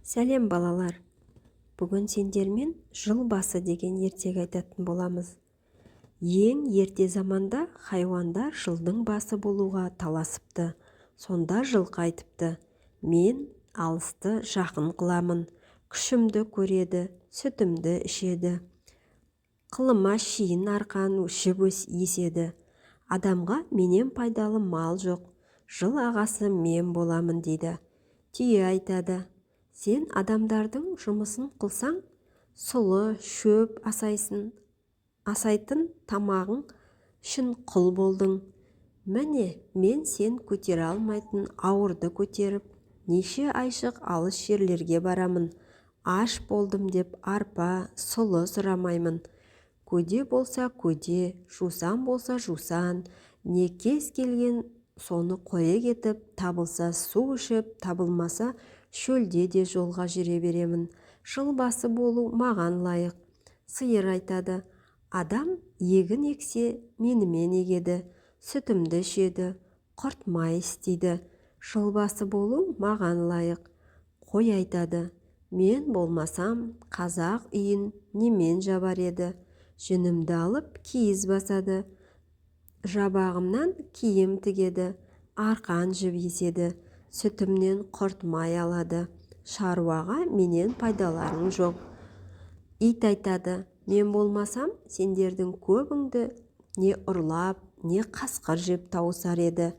Сәлем балалар. Бүгін сендермен жыл басы деген ертегі айтатын боламыз. Ең ерте заманда хайуандар жылдың басы болуға таласыпты. Сонда жылқы айтыпты: мен алысты жақын қыламын, күшімді көреді, сүтімді ішеді. Қылыма шейін арқан өшіп еседі. Адамға менен пайдалы мал жоқ, жыл ағасы мен боламын дейді. Түйе айтады: сен адамдардың жұмысын қылсаң, сұлы шөп асайтын тамағың үшін құл болдың. Міне, мен сен көтере алмайтын ауырды көтеріп, неше айшық алыс жерлерге барамын. Аш болдым деп арпа, сұлы сұрамаймын. Көде болса көде, жусан болса жусан, не кез келген соны қоя кетіп, табылса су ішіп, табылмаса шөлде де жолға жүре беремін. Жыл басы болу маған лайық. Сиыр айтады: адам егін ексе, менімен егеді, сүтімді ішеді, құрт май істейді. Жыл басы болу маған лайық. Қой айтады: мен болмасам, қазақ үйін немен жабар еді. Жүнімді алып киіз басады, жабағымнан киім тігеді, арқан жіп еседі, сүтімнен құрт май алады. Шаруаға менен пайдаларың жоқ. Ит айтады: мен болмасам, сендердің көбіңді не ұрлап, не қасқыр жеп тауысар еді.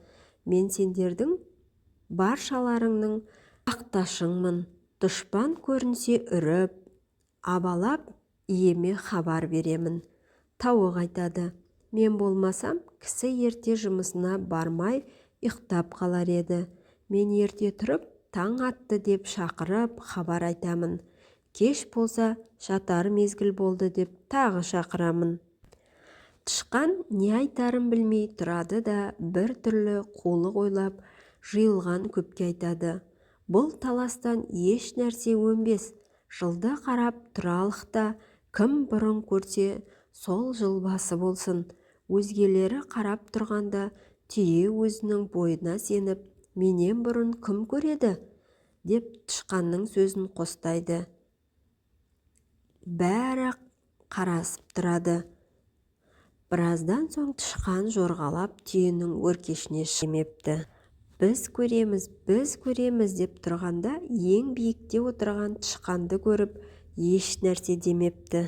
мен сендердің баршаларыңның ақташыңмын. Дұшпан көрінсе үріп, абалап, иеме хабар беремін. Тауық айтады: мен болмасам, кісі ерте жұмысына бармай ұйықтап қалар еді. мен ерте тұрып, таң атты деп шақырып хабар айтамын. Кеш болса, жатар мезгіл болды деп тағы шақырамын. Тышқан не айтарын білмей тұрады да бір түрлі қулық ойлап жиылған көпке айтады: бұл таластан еш нәрсе өнбес. Жылды қарап тұралық та, кім бұрын көрсе, сол жыл басы болсын. Өзгелері қарап тұрғанда, түйе өзінің бойына сеніп, менен бұрын кім көреді? деп тышқанның сөзін қостайды. Бәрі қарасып тұрады. Біраздан соң тышқан жорғалап түйенің өркешіне шығыпты. Біз көреміз деп тұрғанда, ең биікте отырған тышқанды көріп, еш нәрсе демепті.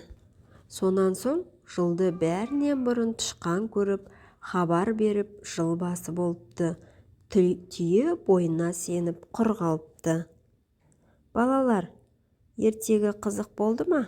Сонан соң жылды бәрінен бұрын тышқан көріп, хабар беріп, жыл басы болыпты. Түйе бойына сеніп құр қалыпты. Балалар, ертегі қызық болды ма?